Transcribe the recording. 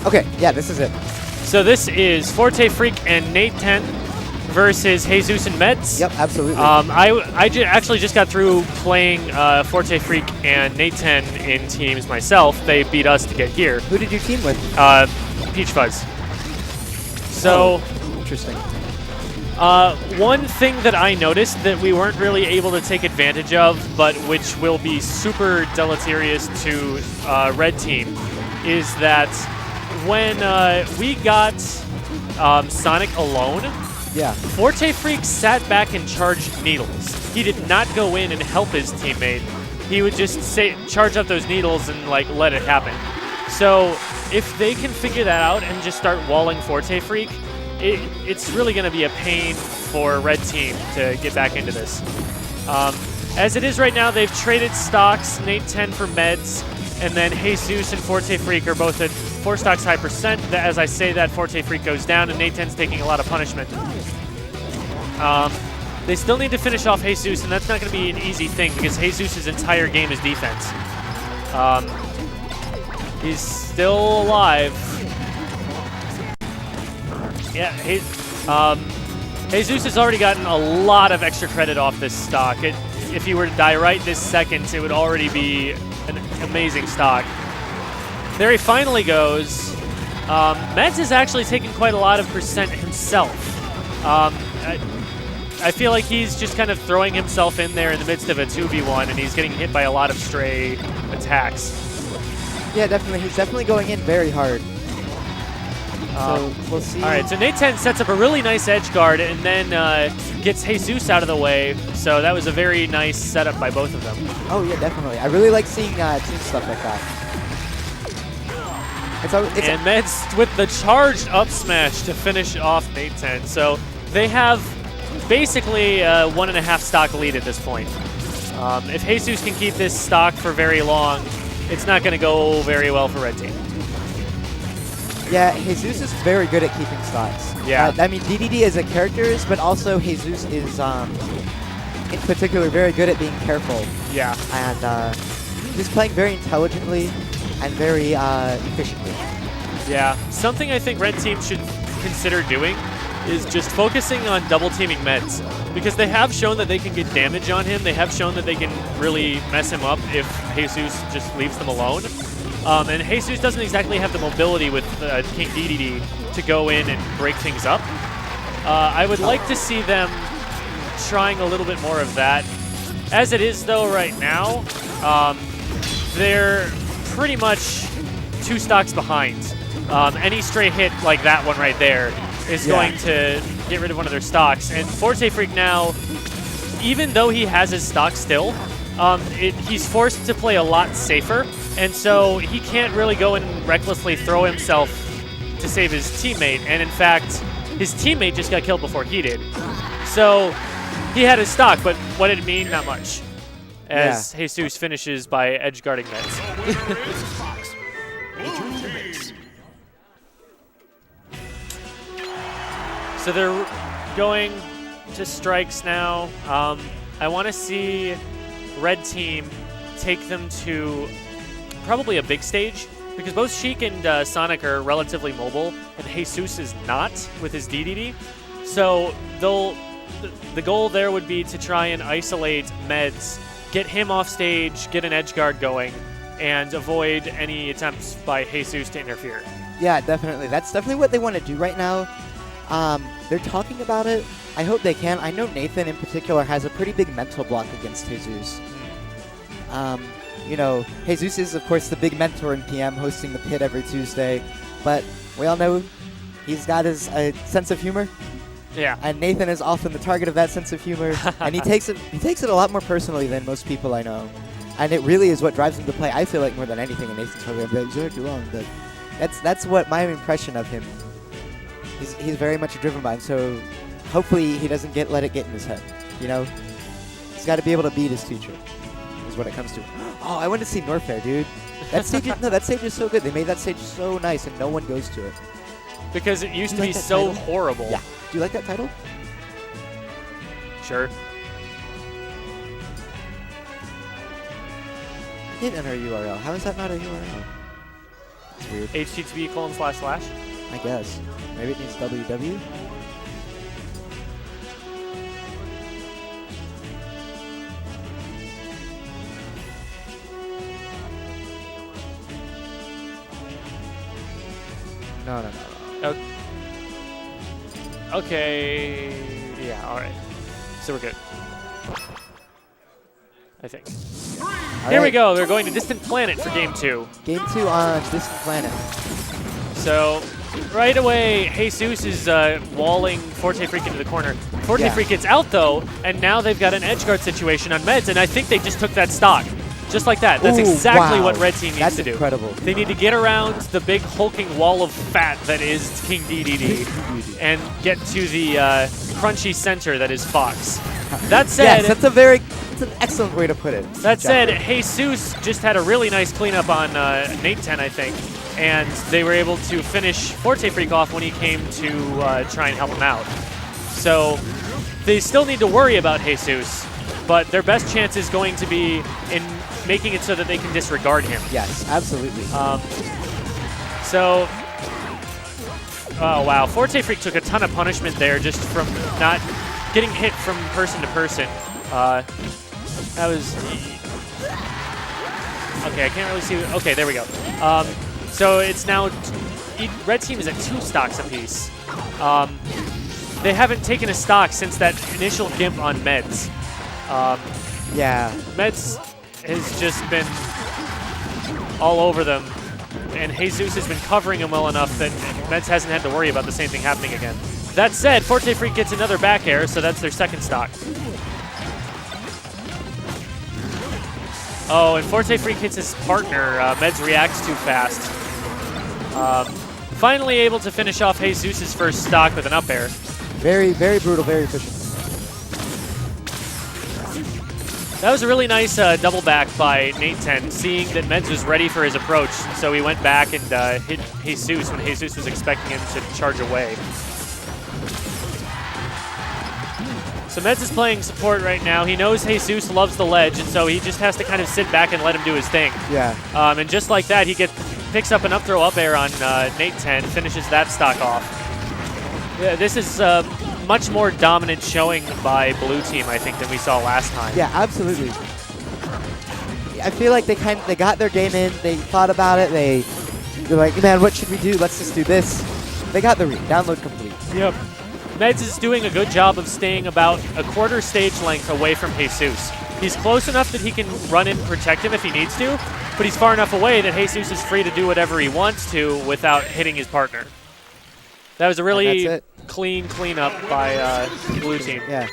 Okay, yeah, this is it. So this is ForteFreak and N810 versus Heysuess and Medz. Yep, absolutely. I actually just got through playing ForteFreak and N810 in teams myself. They beat us to get here. Who did you team with? Peach Fuzz. So, interesting. one thing that I noticed that we weren't really able to take advantage of, but which will be super deleterious to Red Team, is that when we got Sonic alone, yeah, ForteFreak sat back and charged needles. He did not go in and help his teammate. He would just charge up those needles and like let it happen. So if they can figure that out and just start walling ForteFreak, it's really going to be a pain for Red Team to get back into this. As it is right now, they've traded stocks, N810 for Medz, and then Heysuess and ForteFreak are both at 4 stocks high percent. As I say that, ForteFreak goes down, and N810's taking a lot of punishment. They still need to finish off Heysuess, and that's not going to be an easy thing because Heysuess' entire game is defense. He's still alive. Yeah, Heysuess has already gotten a lot of extra credit off this stock. If he were to die right this second, it would already be an amazing stock. There he finally goes. Medz is actually taking quite a lot of percent himself. I feel like he's just kind of throwing himself in there in the midst of a 2v1, and he's getting hit by a lot of stray attacks. Yeah, definitely. He's definitely going in very hard. So we'll see. All right, so N810 sets up a really nice edge guard and then gets Heysuess out of the way. So that was a very nice setup by both of them. Oh, yeah, definitely. I really like seeing team stuff like that. And Medz with the charged up smash to finish off N810. So they have basically a 1.5 stock lead at this point. If Heysuess can keep this stock for very long, it's not going to go very well for Red Team. Yeah, Heysuess is very good at keeping stocks. Yeah. I mean, DDD as a character is, but also Heysuess is, in particular, very good at being careful. Yeah. And he's playing very intelligently and very efficiently. Yeah. Something I think Red Team should consider doing is just focusing on double teaming Medz, because they have shown that they can get damage on him. They have shown that they can really mess him up if Heysuess just leaves them alone. And Heysuess doesn't exactly have the mobility with King DDD to go in and break things up. I would like to see them trying a little bit more of that. As it is, though, right now, they're pretty much 2 stocks behind. Any stray hit like that one right there is going to get rid of one of their stocks. And ForteFreak now, even though he has his stock still, he's forced to play a lot safer. And so he can't really go and recklessly throw himself to save his teammate. And in fact, his teammate just got killed before he did. So he had his stock, but what did it mean? Not much. As Heysuess finishes by edge guarding Medz. So they're going to strikes now. I want to see Red Team take them to probably a big stage, because both Sheik and Sonic are relatively mobile, and Heysuess is not with his DDD. So the goal there would be to try and isolate Medz, get him off stage, get an edge guard going, and avoid any attempts by Heysuess to interfere. Yeah, definitely. That's definitely what they want to do right now. They're talking about it. I hope they can. I know Nathan in particular has a pretty big mental block against Heysuess. You know, Heysuess is, of course, the big mentor in PM, hosting the pit every Tuesday. But we all know he's got his sense of humor. Yeah. And Nathan is often the target of that sense of humor. And he takes it a lot more personally than most people I know. And it really is what drives him to play, I feel like, more than anything in Nathan's program. But you're too long. But that's what my impression of him. He's very much driven by him. So hopefully he doesn't let it get in his head. You know? He's got to be able to beat his teacher, is what it comes to. Oh, I want to see Norfair, dude. That stage is so good. They made that stage so nice, and no one goes to it. Because it used to be so horrible. Yeah. Do you like that title? Sure. Hit enter URL. How is that not a URL? It's weird. HTTP:// I guess. Maybe it needs www. No. Okay. Yeah, all right. So we're good. I think. Here we go. They're going to Distant Planet for Game 2. Game 2 on Distant Planet. So right away, Heysuess is walling ForteFreak into the corner. ForteFreak gets out, though, and now they've got an edge guard situation on Medz, and I think they just took that stock. Just like that. That's exactly what Red Team needs to do. That's incredible. They need to get around the big hulking wall of fat that is King DDD and get to the crunchy center that is Fox. That said, yes, that's an excellent way to put it. That said, Heysuess just had a really nice cleanup on N810, I think, and they were able to finish ForteFreak off when he came to try and help him out. So they still need to worry about Heysuess, but their best chance is going to be in making it so that they can disregard him. Yes, absolutely. Oh wow, ForteFreak took a ton of punishment there just from not getting hit from person to person. That was... Okay, I can't really see... Okay, there we go. So it's now... Red Team is at 2 stocks apiece. They haven't taken a stock since that initial gimp on Medz. Yeah. Medz has just been all over them, and Heysuess has been covering him well enough that Medz hasn't had to worry about the same thing happening again. That said, ForteFreak gets another back air, so that's their second stock. Oh, and ForteFreak hits his partner. Medz reacts too fast. Finally able to finish off Heysuess' first stock with an up air. Very, very brutal, very efficient. That was a really nice double back by N810, seeing that Medz was ready for his approach. So he went back and hit Heysuess when Heysuess was expecting him to charge away. So Medz is playing support right now. He knows Heysuess loves the ledge, and so he just has to kind of sit back and let him do his thing. Yeah. And just like that, he picks up an up throw up air on N810, finishes that stock off. Yeah, this is much more dominant showing by Blue Team, I think, than we saw last time. Yeah, absolutely. I feel like they got their game in. They thought about it. They're like, man, what should we do? Let's just do this. They got the read. Download complete. Yep. Medz is doing a good job of staying about a quarter stage length away from Heysuess. He's close enough that he can run in and protect him if he needs to, but he's far enough away that Heysuess is free to do whatever he wants to without hitting his partner. That was a really clean cleanup by Blue Team. Yeah.